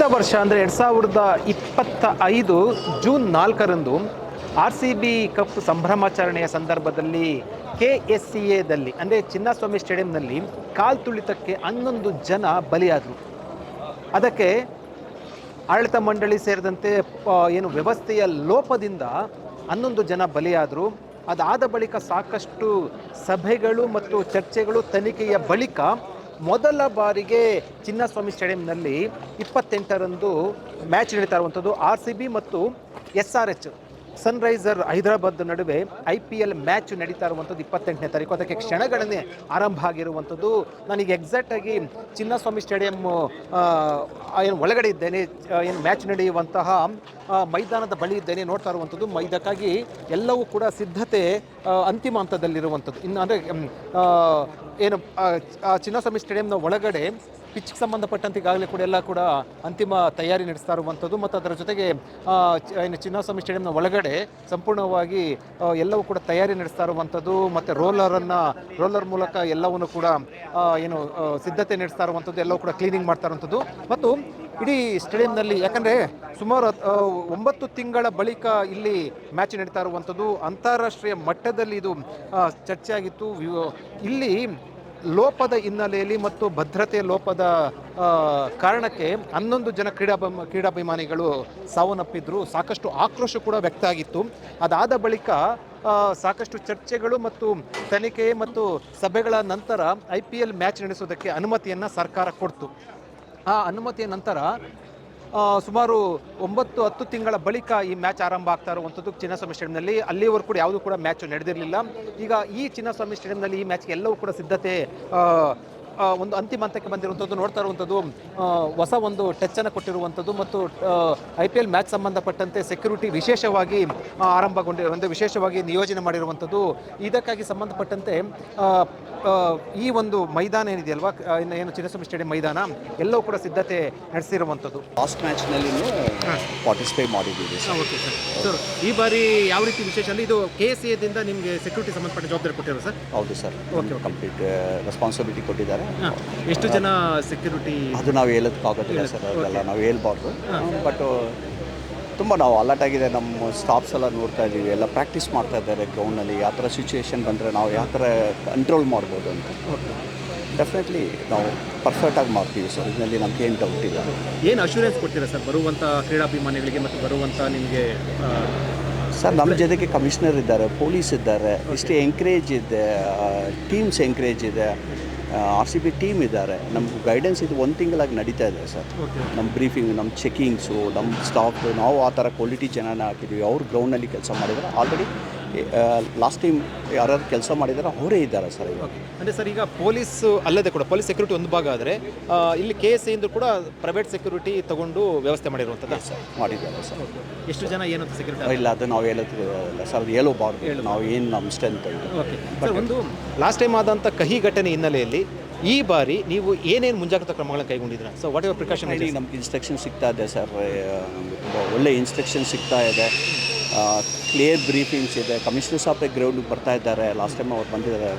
ಕಳೆದ ವರ್ಷ ಅಂದರೆ 2025 ಜೂನ್ 4ರಂದು RCB ಕಪ್ ಸಂಭ್ರಮಾಚರಣೆಯ ಸಂದರ್ಭದಲ್ಲಿ KSCAದಲ್ಲಿ ಅಂದರೆ ಚಿನ್ನಸ್ವಾಮಿ ಸ್ಟೇಡಿಯಂನಲ್ಲಿ ಕಾಲ್ತುಳಿತಕ್ಕೆ 11 ಜನ ಬಲಿಯಾದರು. ಅದಕ್ಕೆ ಆಡಳಿತ ಮಂಡಳಿ ಸೇರಿದಂತೆ ಏನು ವ್ಯವಸ್ಥೆಯ ಲೋಪದಿಂದ 11 ಜನ ಬಲಿಯಾದರು. ಅದಾದ ಬಳಿಕ ಸಾಕಷ್ಟು ಸಭೆಗಳು ಮತ್ತು ಚರ್ಚೆಗಳು ತನಿಖೆಯ ಬಳಿಕ ಮೊದಲ ಬಾರಿಗೆ ಚಿನ್ನಸ್ವಾಮಿ ಸ್ಟೇಡಿಯಂನಲ್ಲಿ 28ರಂದು ಮ್ಯಾಚ್ ನಡೀತಾ ಇರುವಂಥದ್ದು RCB ಮತ್ತು SRH ಸನ್ರೈಸರ್ ಹೈದರಾಬಾದ್ ನಡುವೆ IPL ಮ್ಯಾಚ್ ನಡೀತಾ ಇರುವಂಥದ್ದು 28ನೇ ತಾರೀಕು. ಅದಕ್ಕೆ ಕ್ಷಣಗಣನೆ ಆರಂಭ ಆಗಿರುವಂಥದ್ದು. ನಾನೀಗ ಎಕ್ಸಾಕ್ಟಾಗಿ ಚಿನ್ನಸ್ವಾಮಿ ಸ್ಟೇಡಿಯಂ ಏನು ಒಳಗಡೆ ಇದ್ದೇನೆ, ಏನು ಮ್ಯಾಚ್ ನಡೆಯುವಂತಹ ಮೈದಾನದ ಬಳಿ ಇದ್ದೇನೆ, ನೋಡ್ತಾ ಇರುವಂಥದ್ದು. ಇದಕ್ಕಾಗಿ ಎಲ್ಲವೂ ಕೂಡ ಸಿದ್ಧತೆ ಅಂತಿಮ ಹಂತದಲ್ಲಿರುವಂಥದ್ದು. ಇನ್ನು ಅಂದರೆ ಏನು ಚಿನ್ನಸ್ವಾಮಿ ಸ್ಟೇಡಿಯಂನ ಒಳಗಡೆ ಪಿಚ್ಗೆ ಸಂಬಂಧಪಟ್ಟಂತೆ ಈಗಾಗಲೇ ಕೂಡ ಎಲ್ಲ ಕೂಡ ಅಂತಿಮ ತಯಾರಿ ನಡೆಸ್ತಾ ಇರುವಂಥದ್ದು. ಮತ್ತು ಅದರ ಜೊತೆಗೆ ಏನು ಚಿನ್ನಸ್ವಾಮಿ ಸ್ಟೇಡಿಯಂನ ಒಳಗಡೆ ಸಂಪೂರ್ಣವಾಗಿ ಎಲ್ಲವೂ ಕೂಡ ತಯಾರಿ ನಡೆಸ್ತಾ ಇರುವಂಥದ್ದು. ಮತ್ತು ರೋಲರ್ ಮೂಲಕ ಎಲ್ಲವನ್ನು ಕೂಡ ಏನು ಸಿದ್ಧತೆ ನಡೆಸ್ತಾ ಇರುವಂಥದ್ದು, ಎಲ್ಲವೂ ಕೂಡ ಕ್ಲೀನಿಂಗ್ ಮಾಡ್ತಾ ಇರುವಂಥದ್ದು. ಮತ್ತು ಇಡೀ ಸ್ಟೇಡಿಯಂನಲ್ಲಿ ಯಾಕಂದರೆ ಸುಮಾರು 9 ತಿಂಗಳ ಬಳಿಕ ಇಲ್ಲಿ ಮ್ಯಾಚ್ ನಡೀತಾ ಇರುವಂಥದ್ದು. ಅಂತಾರಾಷ್ಟ್ರೀಯ ಮಟ್ಟದಲ್ಲಿ ಇದು ಚರ್ಚೆ ಆಗಿತ್ತು. ಇಲ್ಲಿ ಲೋಪದ ಹಿನ್ನೆಲೆಯಲ್ಲಿ ಮತ್ತು ಭದ್ರತೆಯ ಲೋಪದ ಕಾರಣಕ್ಕೆ 11 ಜನ ಕ್ರೀಡಾಭಿಮಾನಿಗಳು ಸಾವನ್ನಪ್ಪಿದ್ರು. ಸಾಕಷ್ಟು ಆಕ್ರೋಶ ಕೂಡ ವ್ಯಕ್ತ ಆಗಿತ್ತು. ಅದಾದ ಬಳಿಕ ಸಾಕಷ್ಟು ಚರ್ಚೆಗಳು ಮತ್ತು ತನಿಖೆ ಮತ್ತು ಸಭೆಗಳ ನಂತರ IPL ಮ್ಯಾಚ್ ನಡೆಸೋದಕ್ಕೆ ಅನುಮತಿಯನ್ನು ಸರ್ಕಾರ ಕೊಡ್ತು. ಆ ಅನುಮತಿಯ ನಂತರ ಸುಮಾರು 9-10 ತಿಂಗಳ ಬಳಿಕ ಈ ಮ್ಯಾಚ್ ಆರಂಭ ಆಗ್ತಾ ಇರುವಂಥದ್ದು ಚಿನ್ನಸ್ವಾಮಿ ಸ್ಟೇಡಿಯಂನಲ್ಲಿ. ಅಲ್ಲಿವರೆಗೂ ಕೂಡ ಯಾವುದೂ ಕೂಡ ಮ್ಯಾಚ್ ನಡೆದಿರಲಿಲ್ಲ. ಈಗ ಈ ಚಿನ್ನಸ್ವಾಮಿ ಸ್ಟೇಡಿಯಂನಲ್ಲಿ ಈ ಮ್ಯಾಚ್ಗೆ ಎಲ್ಲವೂ ಕೂಡ ಸಿದ್ಧತೆ ಒಂದು ಅಂತಿಮ ಹಂತಕ್ಕೆ ಬಂದಿರುವಂಥದ್ದು. ನೋಡ್ತಾ ಇರುವಂಥದ್ದು ಹೊಸ ಒಂದು ಟಚ್ಚನ್ನು ಕೊಟ್ಟಿರುವಂಥದ್ದು. ಮತ್ತು IPL ಮ್ಯಾಚ್ ಸಂಬಂಧಪಟ್ಟಂತೆ ಸೆಕ್ಯೂರಿಟಿ ವಿಶೇಷವಾಗಿ ಆರಂಭಗೊಂಡಿರುವಂಥ ವಿಶೇಷವಾಗಿ ನಿಯೋಜನೆ ಮಾಡಿರುವಂಥದ್ದು. ಇದಕ್ಕಾಗಿ ಸಂಬಂಧಪಟ್ಟಂತೆ ಈ ಒಂದು ಮೈದಾನ ಏನಿದೆಯಲ್ವಾ, ಏನು ಚಿನ್ನಸ್ವಾಮಿ ಸ್ಟೇಡಿಯಂ ಮೈದಾನ ಎಲ್ಲವೂ ಕೂಡ ಸಿದ್ಧತೆ ನಡೆಸಿರುವಂಥದ್ದು. ಲಾಸ್ಟ್ ಮ್ಯಾಚ್ನಲ್ಲಿ ಪಾರ್ಟಿಸಿಪೇಟ್ ಮಾಡಿದ್ದೀವಿ. Okay sir. ಈ ಬಾರಿ ಯಾವ ರೀತಿ ವಿಶೇಷ ಅಂದರೆ ಇದು KSCAದಿಂದ ನಿಮಗೆ ಸೆಕ್ಯೂರಿಟಿ ಸಂಬಂಧಪಟ್ಟ ಜವಾಬ್ದಾರಿ ಕೊಟ್ಟಿರೋ ಸರ್? ಹೌದು ಸರ್, ಕಂಪ್ಲೀಟ್ ರೆಸ್ಪಾನ್ಸಿಬಿಲಿಟಿ ಕೊಟ್ಟಿದ್ದಾರೆ. ಎಷ್ಟು ಜನ ಸೆಕ್ಯೂರಿಟಿ? ಅದು ನಾವು ಹೇಳೋದಕ್ಕಾಗೋದಿಲ್ಲ ಸರ್, ಅದೆಲ್ಲ ನಾವು ಹೇಳ್ಬಾರ್ದು. ಬಟ್ ತುಂಬ ನಾವು ಅಲರ್ಟ್ ಆಗಿದೆ. ನಮ್ಮ ಸ್ಟಾಫ್ಸ್ ಎಲ್ಲ ನೋಡ್ತಾ ಇದ್ದೀವಿ, ಎಲ್ಲ ಪ್ರಾಕ್ಟೀಸ್ ಮಾಡ್ತಾ ಇದ್ದಾರೆ ಗ್ರೌಂಡ್ನಲ್ಲಿ. ಯಾವ ಥರ ಸಿಚುವೇಶನ್ ಬಂದರೆ ನಾವು ಯಾವ ಥರ ಕಂಟ್ರೋಲ್ ಮಾಡ್ಬೋದು ಅಂತ. ಡೆಫಿನೆಟ್ಲಿ ನಾವು ಪರ್ಫೆಕ್ಟಾಗಿ ಮಾಡ್ತೀವಿ ಸರ್, ಇದರಲ್ಲಿ ನಮ್ಗೆ ಏನು ಡೌಟ್ ಇಲ್ಲ. ಏನು ಅಶ್ಯೂರೆನ್ಸ್ ಕೊಡ್ತೀರಾ ಸರ್ ಬರುವಂಥ ಕ್ರೀಡಾಭಿಮಾನಿಗಳಿಗೆ ಮತ್ತು ಬರುವಂಥ ನಿಮಗೆ? ಸರ್, ನಮ್ಮ ಜೊತೆಗೆ ಕಮಿಷನರ್ ಇದ್ದಾರೆ, ಪೊಲೀಸ್ ಇದ್ದಾರೆ, ಇಷ್ಟೇ ಎಂಕರೇಜ್ ಇದೆ, ಟೀಮ್ಸ್ ಎಂಕರೇಜ್ ಇದೆ, RCB ಟೀಮ್ ಇದ್ದಾರೆ. ನಮ್ಗೆ ಗೈಡೆನ್ಸ್ ಇದು 1 ತಿಂಗಳಾಗಿ ನಡೀತಾ ಇದೆ ಸರ್. ನಮ್ಮ ಬ್ರೀಫಿಂಗ್, ನಮ್ಮ ಚೆಕಿಂಗ್ಸು, ನಮ್ಮ ಸ್ಟಾಫ್, ನಾವು ಆ ಥರ ಕ್ವಾಲಿಟಿ ಜನನ ಹಾಕಿದ್ದೀವಿ. ಅವ್ರು ಗ್ರೌಂಡ್ನಲ್ಲಿ ಕೆಲಸ ಮಾಡಿದ್ದಾರೆ. ಆಲ್ರೆಡಿ ಲಾಸ್ಟ್ ಟೈಮ್ ಯಾರ್ಯಾರು ಕೆಲಸ ಮಾಡಿದ್ದಾರೆ ಅವರೇ ಇದ್ದಾರೆ ಸರ್. ಅಂದರೆ ಸರ್, ಈಗ ಪೊಲೀಸ್ ಅಲ್ಲದೆ ಕೂಡ ಪೊಲೀಸ್ ಸೆಕ್ಯೂರಿಟಿ ಒಂದು ಭಾಗ ಆದರೆ ಇಲ್ಲಿ KSCAಯಿಂದ ಕೂಡ ಪ್ರೈವೇಟ್ ಸೆಕ್ಯೂರಿಟಿ ತಗೊಂಡು ವ್ಯವಸ್ಥೆ ಮಾಡಿರುವಂಥದ್ದು ಸರ್ ಮಾಡಿದ್ದಾರೆ ಸರ್. ಎಷ್ಟು ಜನ ಏನು ಸೆಕ್ಯೂರಿಟಿ? ಇಲ್ಲ, ಅದು ನಾವು ಹೇಳೋದಿಲ್ಲ ಸರ್, ಅದು ಹೇಳೋಬಾರ್ದು. ನಾವು ಏನು ನಮ್ಮ ಸ್ಟ್ರೆಂತ್ ಇದೆ. ಓಕೆ ಸರ್, ಒಂದು ಲಾಸ್ಟ್ ಟೈಮ್ ಆದಂಥ ಕಹಿ ಘಟನೆ ಹಿನ್ನೆಲೆಯಲ್ಲಿ ಈ ಬಾರಿ ನೀವು ಏನೇನು ಮುಂಜಾಗ್ರತಾ ಕ್ರಮಗಳನ್ನು ಕೈಗೊಂಡಿದ್ದೀರಾ? So what your precaution? ನಮ್ಗೆ ಇನ್ಸ್ಟ್ರಕ್ಷನ್ ಸಿಗ್ತಾ ಇದೆ ಸರ್, ನಮಗೆ ತುಂಬ ಒಳ್ಳೆ ಇನ್ಸ್ಟ್ರಕ್ಷನ್ ಸಿಗ್ತಾ ಇದೆ. ಕ್ಲಿಯರ್ ಬ್ರೀಫಿಂಗ್ಸ್ ಇದೆ. ಕಮಿಷನರ್ ಸಾಹೇಬ್ ಗ್ರೌಂಡಿಗೆ ಬರ್ತಾ ಇದ್ದಾರೆ. ಲಾಸ್ಟ್ ಟೈಮ್ ಅವ್ರು ಬಂದಿದ್ದಾರೆ.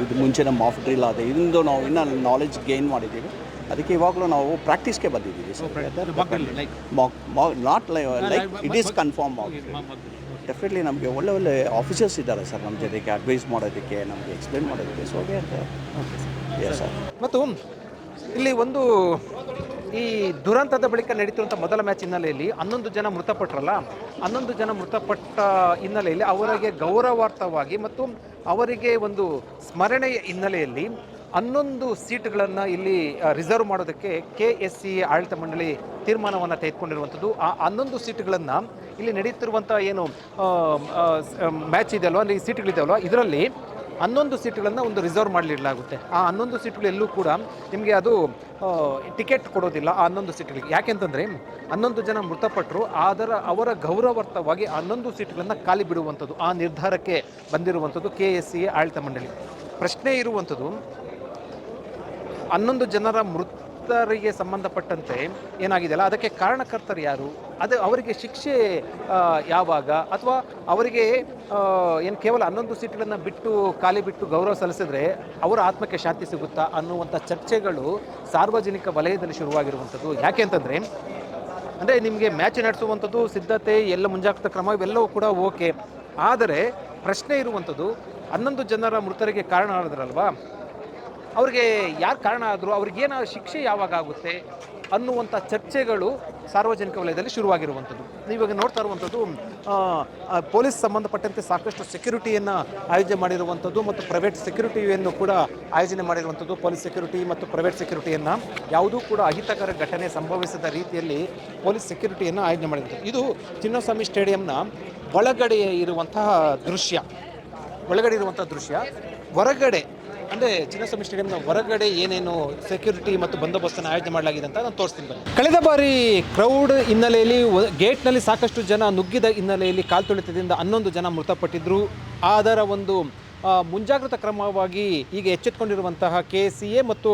ಇದು ಮುಂಚೆ ನಮ್ಮ ಮಾಫ್ ಡ್ರಿಲ್ ಆದ ಇದರಿಂದ ನಾವು ಇನ್ನೂ ನಾಲೆಜ್ ಗೇನ್ ಮಾಡಿದ್ದೀವಿ. ಅದಕ್ಕೆ ಇವಾಗಲೂ ನಾವು ಪ್ರಾಕ್ಟೀಸ್ಗೆ ಬಂದಿದ್ದೀವಿ sir. Not like it is confirm. Definitely ನಮಗೆ ಒಳ್ಳೆ ಆಫೀಸರ್ಸ್ ಇದ್ದಾರೆ ಸರ್ ನಮ್ಮ ಜೊತೆಗೆ ಅಡ್ವೈಸ್ ಮಾಡೋದಕ್ಕೆ, ನಮಗೆ ಎಕ್ಸ್ಪ್ಲೇನ್ ಮಾಡೋದಕ್ಕೆ. So yes sir. ಮತ್ತು ಇಲ್ಲಿ ಒಂದು ಈ ದುರಂತದ ಬಳಿಕ ನಡೀತಿರುವಂಥ ಮೊದಲ ಮ್ಯಾಚ್ ಹಿನ್ನೆಲೆಯಲ್ಲಿ 11 ಜನ ಮೃತಪಟ್ಟರಲ್ಲ, 11 ಜನ ಮೃತಪಟ್ಟ ಹಿನ್ನೆಲೆಯಲ್ಲಿ ಅವರಿಗೆ ಗೌರವಾರ್ಥವಾಗಿ ಮತ್ತು ಅವರಿಗೆ ಒಂದು ಸ್ಮರಣೆಯ ಹಿನ್ನೆಲೆಯಲ್ಲಿ 11 ಸೀಟ್ಗಳನ್ನು ಇಲ್ಲಿ ರಿಸರ್ವ್ ಮಾಡೋದಕ್ಕೆ KSCA ಆಡಳಿತ ಮಂಡಳಿ ತೀರ್ಮಾನವನ್ನು ತೆಗೆದುಕೊಂಡಿರುವಂಥದ್ದು. ಆ 11 ಸೀಟ್ಗಳನ್ನು ಇಲ್ಲಿ ನಡೀತಿರುವಂಥ ಏನು ಮ್ಯಾಚ್ ಇದೆಯಲ್ವ, ಅಂದರೆ ಈ ಸೀಟ್ಗಳಿದೆಯಲ್ವ, ಇದರಲ್ಲಿ 11 ಸೀಟ್ಗಳನ್ನು ಒಂದು ರಿಸರ್ವ್ ಮಾಡಲಿಡಲಾಗುತ್ತೆ. ಆ 11 ಸೀಟ್ಗಳೆಲ್ಲೂ ಕೂಡ ನಿಮಗೆ ಅದು ಟಿಕೆಟ್ ಕೊಡೋದಿಲ್ಲ ಆ 11 ಸೀಟ್ಗಳಿಗೆ. ಯಾಕೆಂತಂದರೆ 11 ಜನ ಮೃತಪಟ್ಟರು, ಅವರ ಗೌರವಾರ್ಥವಾಗಿ 11 ಸೀಟ್ಗಳನ್ನು ಖಾಲಿ ಬಿಡುವಂಥದ್ದು ಆ ನಿರ್ಧಾರಕ್ಕೆ ಬಂದಿರುವಂಥದ್ದು KSCA ಆಡಳಿತ ಮಂಡಳಿ. ಪ್ರಶ್ನೆ ಇರುವಂಥದ್ದು, 11 ಜನರ ಮೃತರಿಗೆ ಸಂಬಂಧಪಟ್ಟಂತೆ ಏನಾಗಿದೆಯಲ್ಲ ಅದಕ್ಕೆ ಕಾರಣಕರ್ತರು ಯಾರು, ಅದು ಅವರಿಗೆ ಶಿಕ್ಷೆ ಯಾವಾಗ, ಅಥವಾ ಅವರಿಗೆ ಏನು ಕೇವಲ 11 ಸೀಟ್ಗಳನ್ನು ಬಿಟ್ಟು ಖಾಲಿ ಬಿಟ್ಟು ಗೌರವ ಸಲ್ಲಿಸಿದ್ರೆ ಅವರ ಆತ್ಮಕ್ಕೆ ಶಾಂತಿ ಸಿಗುತ್ತಾ ಅನ್ನುವಂಥ ಚರ್ಚೆಗಳು ಸಾರ್ವಜನಿಕ ವಲಯದಲ್ಲಿ ಶುರುವಾಗಿರುವಂಥದ್ದು. ಯಾಕೆ ಅಂತಂದರೆ, ಅಂದರೆ ನಿಮಗೆ ಮ್ಯಾಚ್ ನಡೆಸುವಂಥದ್ದು ಸಿದ್ಧತೆ ಎಲ್ಲ ಮುಂಜಾಗ್ರತಾ ಕ್ರಮ ಇವೆಲ್ಲವೂ ಕೂಡ ಓಕೆ, ಆದರೆ ಪ್ರಶ್ನೆ ಇರುವಂಥದ್ದು 11 ಜನರ ಮೃತರಿಗೆ ಕಾರಣ ಆದ್ರಲ್ವಾ, ಅವ್ರಿಗೆ ಯಾರು ಕಾರಣ ಆದರೂ ಅವ್ರಿಗೇನು ಶಿಕ್ಷೆ ಯಾವಾಗ ಆಗುತ್ತೆ ಅನ್ನುವಂಥ ಚರ್ಚೆಗಳು ಸಾರ್ವಜನಿಕ ವಲಯದಲ್ಲಿ ಶುರುವಾಗಿರುವಂಥದ್ದು. ನೀವಾಗ ನೋಡ್ತಾ ಇರುವಂಥದ್ದು ಪೊಲೀಸ್ ಸಂಬಂಧಪಟ್ಟಂತೆ ಸಾಕಷ್ಟು ಸೆಕ್ಯೂರಿಟಿಯನ್ನು ಆಯೋಜನೆ ಮಾಡಿರುವಂಥದ್ದು ಮತ್ತು ಪ್ರೈವೇಟ್ ಸೆಕ್ಯೂರಿಟಿಯನ್ನು ಕೂಡ ಆಯೋಜನೆ ಮಾಡಿರುವಂಥದ್ದು. ಪೊಲೀಸ್ ಸೆಕ್ಯೂರಿಟಿ ಮತ್ತು ಪ್ರೈವೇಟ್ ಸೆಕ್ಯೂರಿಟಿಯನ್ನು ಯಾವುದೂ ಕೂಡ ಅಹಿತಕರ ಘಟನೆ ಸಂಭವಿಸದ ರೀತಿಯಲ್ಲಿ ಪೊಲೀಸ್ ಸೆಕ್ಯೂರಿಟಿಯನ್ನು ಆಯೋಜನೆ ಮಾಡಿರುವಂಥದ್ದು. ಇದು ಚಿನ್ನಸ್ವಾಮಿ ಸ್ಟೇಡಿಯಂನ ಒಳಗಡೆ ಇರುವಂತಹ ದೃಶ್ಯ. ಹೊರಗಡೆ ಅಂದರೆ ಚಿನ್ನಸ್ವಾಮಿ ಸ್ಟೇಡಿಯಂನ ಹೊರಗಡೆ ಏನೇನು ಸೆಕ್ಯೂರಿಟಿ ಮತ್ತು ಬಂದೋಬಸ್ತನ್ನು ಆಯೋಜನೆ ಮಾಡಲಾಗಿದೆ ಅಂತ ನಾನು ತೋರಿಸ್ತೀನಿ ಬನ್ನಿ. ಕಳೆದ ಬಾರಿ ಕ್ರೌಡ್ ಹಿನ್ನೆಲೆಯಲ್ಲಿ ಗೇಟ್ನಲ್ಲಿ ಸಾಕಷ್ಟು ಜನ ನುಗ್ಗಿದ ಹಿನ್ನೆಲೆಯಲ್ಲಿ ಕಾಲ್ತುಳಿತದಿಂದ 11 ಜನ ಮೃತಪಟ್ಟಿದ್ದರು. ಅದರ ಒಂದು ಮುಂಜಾಗ್ರತಾ ಕ್ರಮವಾಗಿ ಈಗ ಎಚ್ಚೆತ್ತುಕೊಂಡಿರುವಂತಹ KCA ಮತ್ತು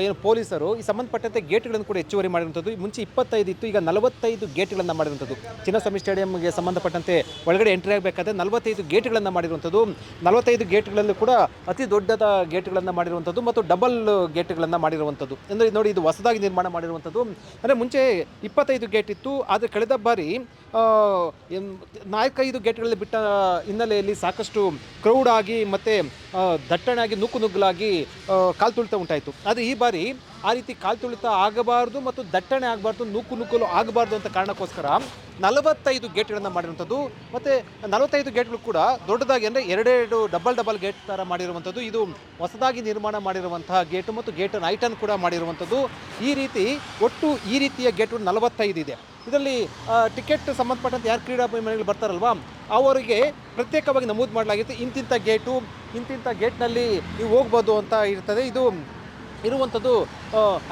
ಏನು ಪೊಲೀಸರು ಈ ಸಂಬಂಧಪಟ್ಟಂತೆ ಗೇಟ್ಗಳನ್ನು ಕೂಡ ಹೆಚ್ಚುವರಿ ಮಾಡಿರುವಂಥದ್ದು. ಮುಂಚೆ 25 ಇತ್ತು, ಈಗ 45 ಗೇಟ್ಗಳನ್ನು ಮಾಡಿರುವಂಥದ್ದು. ಚಿನ್ನಸ್ವಾಮಿ ಸ್ಟೇಡಿಯಂಗೆ ಸಂಬಂಧಪಟ್ಟಂತೆ ಒಳಗಡೆ ಎಂಟ್ರಿ ಆಗಬೇಕಾದ್ರೆ 45 ಗೇಟ್ಗಳನ್ನು ಮಾಡಿರುವಂಥದ್ದು. 45 ಗೇಟ್ಗಳಲ್ಲೂ ಕೂಡ ಅತಿ ದೊಡ್ಡದ ಗೇಟ್ಗಳನ್ನು ಮಾಡಿರುವಂಥದ್ದು ಮತ್ತು ಡಬಲ್ ಗೇಟ್ಗಳನ್ನು ಮಾಡಿರುವಂಥದ್ದು. ಅಂದರೆ ನೋಡಿ, ಇದು ಹೊಸದಾಗಿ ನಿರ್ಮಾಣ ಮಾಡಿರುವಂಥದ್ದು. ಅಂದರೆ ಮುಂಚೆ 25 ಗೇಟ್ ಇತ್ತು, ಆದರೆ ಕಳೆದ ಬಾರಿ 4-5 ಗೇಟ್ಗಳಲ್ಲಿ ಬಿಟ್ಟ ಹಿನ್ನೆಲೆಯಲ್ಲಿ ಸಾಕಷ್ಟು ಕ್ರೌಡ್ ಆಗಿ ಮತ್ತು ದಟ್ಟಣೆ ಆಗಿ ನುಗ್ಗಲಾಗಿ ಕಾಲ್ತುಳಿತ ಉಂಟಾಯಿತು. ಆದರೆ ಈ ಬಾರಿ ಆ ರೀತಿ ಕಾಲ್ತುಳಿತ ಆಗಬಾರ್ದು ಮತ್ತು ದಟ್ಟಣೆ ಆಗಬಾರ್ದು, ನುಗ್ಗಲು ಆಗಬಾರ್ದು ಅಂತ ಕಾರಣಕ್ಕೋಸ್ಕರ 45 ಗೇಟ್ಗಳನ್ನು ಮಾಡಿರುವಂಥದ್ದು. ಮತ್ತು 45 ಗೇಟ್ಗಳು ಕೂಡ ದೊಡ್ಡದಾಗಿ, ಅಂದರೆ 2 ಡಬಲ್ ಗೇಟ್ ಥರ ಮಾಡಿರುವಂಥದ್ದು. ಇದು ಹೊಸದಾಗಿ ನಿರ್ಮಾಣ ಮಾಡಿರುವಂತಹ ಗೇಟು ಮತ್ತು ಗೇಟ್ ಹೈಟನ್ನು ಕೂಡ ಮಾಡಿರುವಂಥದ್ದು. ಈ ರೀತಿ ಒಟ್ಟು ಈ ರೀತಿಯ ಗೇಟ್ಗಳು 45 ಇದೆ. ಇದರಲ್ಲಿ ಟಿಕೆಟ್ ಸಂಬಂಧಪಟ್ಟಂತೆ ಯಾರು ಕ್ರೀಡಾಭಿಮಾನಿಗಳು ಬರ್ತಾರಲ್ವ ಅವರಿಗೆ ಪ್ರತ್ಯೇಕವಾಗಿ ನಮೂದು ಮಾಡಲಾಗಿತ್ತು. ಇಂತಿಂಥ ಗೇಟ್ನಲ್ಲಿ ನೀವು ಹೋಗ್ಬೋದು ಅಂತ ಇರ್ತದೆ. ಇದು ಇರುವಂಥದ್ದು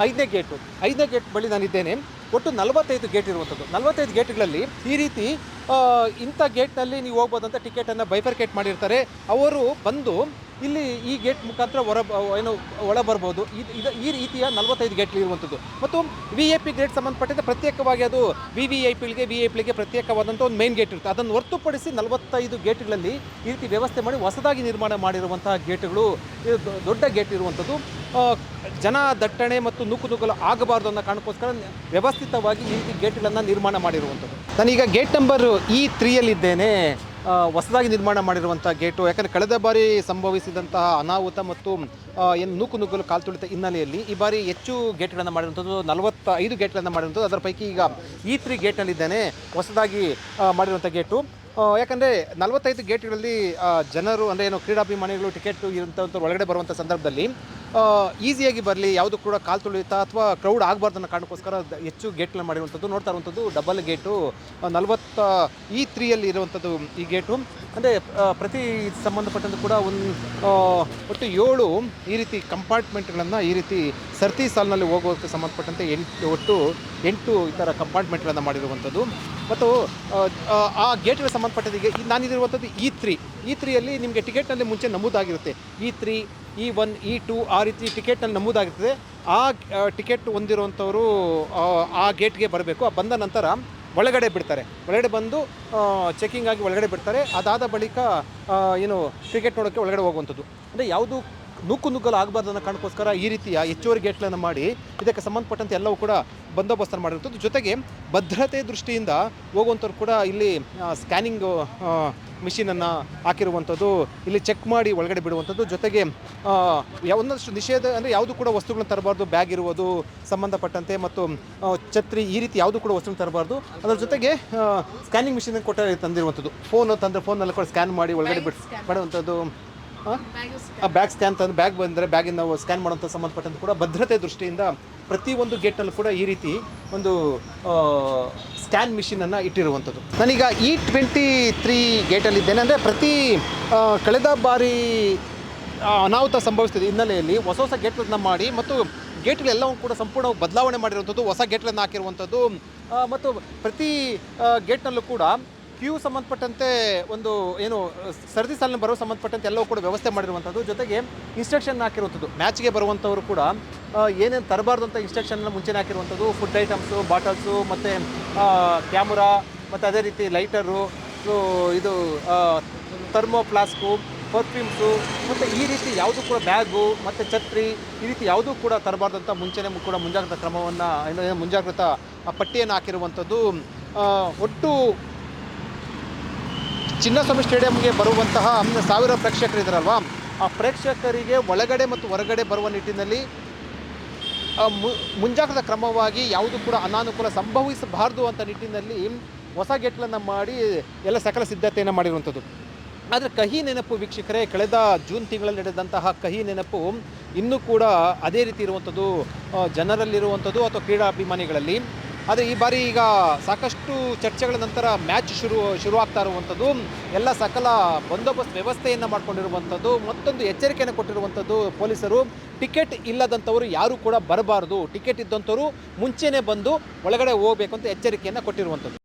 5ನೇ ಗೇಟ್ ಬಳಿ ನಾನಿದ್ದೇನೆ. ಒಟ್ಟು 45 ಗೇಟ್ ಇರುವಂಥದ್ದು. 45 ಗೇಟ್ಗಳಲ್ಲಿ ಈ ರೀತಿ ಇಂಥ ಗೇಟ್ನಲ್ಲಿ ನೀವು ಹೋಗ್ಬೋದಂತ ಟಿಕೆಟನ್ನು ಬೈಫರ್ಕೇಟ್ ಮಾಡಿರ್ತಾರೆ. ಅವರು ಬಂದು ಇಲ್ಲಿ ಈ ಗೇಟ್ ಮುಖಾಂತರ ಒಳ ಬರ್ಬೋದು. ಈ ರೀತಿಯ 45 ಗೇಟ್ ಇರುವಂಥದ್ದು. ಮತ್ತು VIP ಗೇಟ್ ಸಂಬಂಧಪಟ್ಟಂತೆ ಪ್ರತ್ಯೇಕವಾಗಿ ಅದು VVIPಗಳಿಗೆ ಪ್ರತ್ಯೇಕವಾದಂಥ ಒಂದು ಮೇನ್ ಗೇಟ್ ಇರುತ್ತೆ. ಅದನ್ನು ಹೊರತುಪಡಿಸಿ 45 ಗೇಟ್ಗಳಲ್ಲಿ ಈ ರೀತಿ ವ್ಯವಸ್ಥೆ ಮಾಡಿ ಹೊಸದಾಗಿ ನಿರ್ಮಾಣ ಮಾಡಿರುವಂತಹ ಗೇಟ್ಗಳು, ಇದು ದೊಡ್ಡ ಗೇಟ್ ಇರುವಂಥದ್ದು. ಜನ ದಟ್ಟಣೆ ಮತ್ತು ನುಗ್ಗಲು ಆಗಬಾರ್ದು ಅನ್ನೋ ಕಾರಣಕ್ಕೋಸ್ಕರ ವ್ಯವಸ್ಥಿತವಾಗಿ ಈ ರೀತಿ ಗೇಟ್ಗಳನ್ನು ನಿರ್ಮಾಣ ಮಾಡಿರುವಂಥದ್ದು. ನಾನೀಗ ಗೇಟ್ ನಂಬರ್ E3ಯಲ್ಲಿದ್ದೇನೆ. ಹೊಸದಾಗಿ ನಿರ್ಮಾಣ ಮಾಡಿರುವಂಥ ಗೇಟು. ಯಾಕಂದರೆ ಕಳೆದ ಬಾರಿ ಸಂಭವಿಸಿದಂತಹ ಅನಾಹುತ ಮತ್ತು ಏನು ನುಗ್ಗಲು ಕಾಲ್ತುಳಿತ ಹಿನ್ನೆಲೆಯಲ್ಲಿ ಈ ಬಾರಿ ಹೆಚ್ಚು ಗೇಟ್ಗಳನ್ನು ಮಾಡಿರುವಂಥದ್ದು, 45 ಗೇಟ್ಗಳನ್ನು ಮಾಡಿರುವಂಥದ್ದು. ಅದರ ಪೈಕಿ ಈಗ E3 ಗೇಟ್ನಲ್ಲಿದ್ದೇನೆ, ಹೊಸದಾಗಿ ಮಾಡಿರುವಂಥ ಗೇಟು. ಯಾಕಂದರೆ 45 ಗೇಟ್ಗಳಲ್ಲಿ ಜನರು, ಅಂದರೆ ಏನು ಕ್ರೀಡಾಭಿಮಾನಿಗಳು ಟಿಕೆಟ್ ಇರುವಂಥವ್ರು ಒಳಗಡೆ ಬರುವಂಥ ಸಂದರ್ಭದಲ್ಲಿ ಈಸಿಯಾಗಿ ಬರಲಿ, ಯಾವುದು ಕೂಡ ಕಾಲ್ತುಳಿತ ಅಥವಾ ಕ್ರೌಡ್ ಆಗಬಾರ್ದು ಅನ್ನೋ ಕಾರಣಕ್ಕೋಸ್ಕರ ಹೆಚ್ಚು ಗೇಟ್ಗಳನ್ನು ಮಾಡಿರುವಂಥದ್ದು. ನೋಡ್ತಾ ಇರುವಂಥದ್ದು ಡಬಲ್ ಗೇಟು, E3ಯಲ್ಲಿ ಇರುವಂಥದ್ದು ಈ ಗೇಟು. ಅಂದರೆ ಪ್ರತಿ ಸಂಬಂಧಪಟ್ಟಂತೆ ಕೂಡ ಒಟ್ಟು 7 ಈ ರೀತಿ ಕಂಪಾರ್ಟ್ಮೆಂಟ್ಗಳನ್ನು, ಈ ರೀತಿ ಸರ್ತಿ ಸಾಲಿನಲ್ಲಿ ಹೋಗೋಕ್ಕೆ ಸಂಬಂಧಪಟ್ಟಂತೆ 8 ಈ ಥರ ಕಂಪಾರ್ಟ್ಮೆಂಟ್ಗಳನ್ನು ಮಾಡಿರುವಂಥದ್ದು. ಮತ್ತು ಆ ಗೇಟ್ಗೆ ಸಂಬಂಧಪಟ್ಟದಿಗೆ ನಾನಿರುವಂಥದ್ದು E3ಯಲ್ಲಿ ನಿಮಗೆ ಟಿಕೆಟ್ನಲ್ಲಿ ಮುಂಚೆ ನಮೂದಾಗಿರುತ್ತೆ. E3, E1, E2 ಆ ರೀತಿ ಟಿಕೆಟ್ನಲ್ಲಿ ನಮೂದಾಗಿರ್ತದೆ. ಆ ಟಿಕೆಟ್ ಹೊಂದಿರುವಂಥವರು ಆ ಗೇಟ್ಗೆ ಬರಬೇಕು. ಬಂದ ನಂತರ ಒಳಗಡೆ ಬಿಡ್ತಾರೆ. ಒಳಗಡೆ ಬಂದು ಚೆಕಿಂಗ್ ಆಗಿ ಒಳಗಡೆ ಬಿಡ್ತಾರೆ. ಅದಾದ ಬಳಿಕ ಏನು ಟಿಕೆಟ್ ನೋಡೋಕ್ಕೆ ಒಳಗಡೆ ಹೋಗುವಂಥದ್ದು. ಅಂದರೆ ಯಾವುದು ನುಗ್ಗಲು ಆಗಬಾರ್ದು ಅನ್ನೋ ಕಾರಣಕ್ಕೋಸ್ಕರ ಈ ರೀತಿಯ ಹೆಚ್ಚುವರಿ ಗೇಟ್ಗಳನ್ನು ಮಾಡಿ ಇದಕ್ಕೆ ಸಂಬಂಧಪಟ್ಟಂತೆ ಎಲ್ಲವೂ ಕೂಡ ಬಂದೋಬಸ್ತನ್ನು ಮಾಡಿರುವಂಥದ್ದು. ಜೊತೆಗೆ ಭದ್ರತೆ ದೃಷ್ಟಿಯಿಂದ ಹೋಗುವಂಥವ್ರು ಕೂಡ ಇಲ್ಲಿ ಸ್ಕ್ಯಾನಿಂಗ್ ಮಿಷಿನನ್ನು ಹಾಕಿರುವಂಥದ್ದು, ಇಲ್ಲಿ ಚೆಕ್ ಮಾಡಿ ಒಳಗಡೆ ಬಿಡುವಂಥದ್ದು. ಜೊತೆಗೆ ಒಂದಷ್ಟು ನಿಷೇಧ, ಅಂದರೆ ಯಾವುದು ಕೂಡ ವಸ್ತುಗಳನ್ನು ತರಬಾರ್ದು, ಬ್ಯಾಗ್ ಇರುವುದು ಸಂಬಂಧಪಟ್ಟಂತೆ ಮತ್ತು ಛತ್ರಿ ಈ ರೀತಿ ಯಾವುದು ಕೂಡ ವಸ್ತುಗಳನ್ನು ತರಬಾರ್ದು. ಅದರ ಜೊತೆಗೆ ಸ್ಕ್ಯಾನಿಂಗ್ ಮಿಷಿನ್ ತಂದಿರುವಂಥದ್ದು. ಫೋನಲ್ಲಿ ಕೂಡ ಸ್ಕ್ಯಾನ್ ಮಾಡಿ ಒಳಗಡೆ ಮಾಡುವಂಥದ್ದು. ಬ್ಯಾಗ್ ಸ್ಕ್ಯಾನ್ ತಂದು ಬ್ಯಾಗಿಂದ ಸ್ಕ್ಯಾನ್ ಮಾಡುವಂಥ ಸಂಬಂಧಪಟ್ಟಂತೆ ಕೂಡ ಭದ್ರತೆ ದೃಷ್ಟಿಯಿಂದ ಪ್ರತಿಯೊಂದು ಗೇಟ್ನಲ್ಲೂ ಕೂಡ ಈ ರೀತಿ ಒಂದು ಸ್ಕ್ಯಾನ್ ಮಿಷಿನನ್ನು ಇಟ್ಟಿರುವಂಥದ್ದು. ನಾನೀಗ E23 ಗೇಟಲ್ಲಿದ್ದೇನೆ. ಅಂದರೆ ಕಳೆದ ಬಾರಿ ಅನಾಹುತ ಸಂಭವಿಸಿದ ಹಿನ್ನೆಲೆಯಲ್ಲಿ ಹೊಸ ಗೇಟ್ಗಳನ್ನು ಮಾಡಿ ಮತ್ತು ಗೇಟ್ಗಳೆಲ್ಲವೂ ಕೂಡ ಸಂಪೂರ್ಣ ಬದಲಾವಣೆ ಮಾಡಿರುವಂಥದ್ದು, ಹೊಸ ಗೇಟ್ಗಳನ್ನು ಹಾಕಿರುವಂಥದ್ದು. ಮತ್ತು ಪ್ರತಿ ಗೇಟ್ನಲ್ಲೂ ಕೂಡ ಕ್ಯೂ ಸಂಬಂಧಪಟ್ಟಂತೆ ಒಂದು ಏನು ಸರದಿ ಸಾಲಿನ ಬರೋ ಸಂಬಂಧಪಟ್ಟಂತೆ ಎಲ್ಲವೂ ಕೂಡ ವ್ಯವಸ್ಥೆ ಮಾಡಿರುವಂಥದ್ದು, ಜೊತೆಗೆ ಇನ್ಸ್ಟ್ರಕ್ಷನ್ ಹಾಕಿರುವಂಥದ್ದು. ಮ್ಯಾಚ್ಗೆ ಬರುವಂಥವರು ಕೂಡ ಏನೇನು ತರಬಾರ್ದು ಅಂತ ಇನ್ಸ್ಟ್ರಕ್ಷನ್ನ ಮುಂಚೆನೇ ಹಾಕಿರುವಂಥದ್ದು. ಫುಡ್ ಐಟಮ್ಸು, ಬಾಟಲ್ಸು, ಮತ್ತು ಕ್ಯಾಮ್ರಾ, ಮತ್ತು ಅದೇ ರೀತಿ ಲೈಟರು, ಇದು ಥರ್ಮೋ ಫ್ಲಾಸ್ಕು, ಪರ್ಫ್ಯೂಮ್ಸು, ಮತ್ತು ಈ ರೀತಿ ಯಾವುದೂ ಕೂಡ ಬ್ಯಾಗು ಮತ್ತು ಛತ್ರಿ ಈ ರೀತಿ ಯಾವುದೂ ಕೂಡ ತರಬಾರ್ದು ಅಂತ ಮುಂಚೆನೇ ಕೂಡ ಮುಂಜಾಗ್ರತಾ ಕ್ರಮವನ್ನು ಮುಂಜಾಗ್ರತಾ ಪಟ್ಟಿಯನ್ನು ಹಾಕಿರುವಂಥದ್ದು. ಒಟ್ಟು ಚಿನ್ನಸ್ವಾಮಿ ಸ್ಟೇಡಿಯಂಗೆ ಬರುವಂತಹ ಸಾವಿರ ಪ್ರೇಕ್ಷಕರಿದ್ದಾರಲ್ವ, ಆ ಪ್ರೇಕ್ಷಕರಿಗೆ ಒಳಗಡೆ ಮತ್ತು ಹೊರಗಡೆ ಬರುವ ನಿಟ್ಟಿನಲ್ಲಿ ಮುಂಜಾಗ್ರತಾ ಕ್ರಮವಾಗಿ ಯಾವುದೂ ಕೂಡ ಅನಾನುಕೂಲ ಸಂಭವಿಸಬಾರ್ದು ಅಂತ ನಿಟ್ಟಿನಲ್ಲಿ ಹೊಸ ಗೇಟ್ಗಳನ್ನು ಮಾಡಿ ಎಲ್ಲ ಸಕಲ ಸಿದ್ಧತೆಯನ್ನು ಮಾಡಿರುವಂಥದ್ದು. ಆದರೆ ಕಹಿ ನೆನಪು ವೀಕ್ಷಕರೇ, ಕಳೆದ ಜೂನ್ ತಿಂಗಳಲ್ಲಿ ನಡೆದಂತಹ ಕಹಿ ನೆನಪು ಇನ್ನೂ ಕೂಡ ಅದೇ ರೀತಿ ಇರುವಂಥದ್ದು ಜನರಲ್ಲಿರುವಂಥದ್ದು ಅಥವಾ ಕ್ರೀಡಾಭಿಮಾನಿಗಳಲ್ಲಿ. ಆದರೆ ಈ ಬಾರಿ ಈಗ ಸಾಕಷ್ಟು ಚರ್ಚೆಗಳ ನಂತರ ಮ್ಯಾಚ್ ಶುರುವಾಗ್ತಾ ಇರುವಂಥದ್ದು, ಎಲ್ಲ ಸಕಲ ಬಂದೋಬಸ್ತ್ ವ್ಯವಸ್ಥೆಯನ್ನು ಮಾಡಿಕೊಂಡಿರುವಂಥದ್ದು, ಮತ್ತೊಂದು ಎಚ್ಚರಿಕೆಯನ್ನು ಕೊಟ್ಟಿರುವಂಥದ್ದು ಪೊಲೀಸರು. ಟಿಕೆಟ್ ಇಲ್ಲದಂಥವರು ಯಾರೂ ಕೂಡ ಬರಬಾರ್ದು, ಟಿಕೆಟ್ ಇದ್ದಂಥವರು ಮುಂಚೆನೇ ಬಂದು ಒಳಗಡೆ ಹೋಗಬೇಕು ಅಂತ ಎಚ್ಚರಿಕೆಯನ್ನು ಕೊಟ್ಟಿರುವಂಥದ್ದು.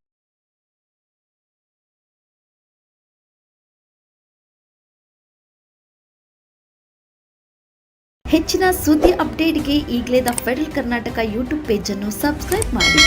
ಹೆಚ್ಚಿನ ಸುದ್ದಿ ಅಪ್ಡೇಟ್ಗೆ ಈಗಲೇ ದ ಫೆಡರಲ್ ಕರ್ನಾಟಕ ಯೂಟ್ಯೂಬ್ ಪೇಜನ್ನು ಸಬ್ಸ್ಕ್ರೈಬ್ ಮಾಡಿ.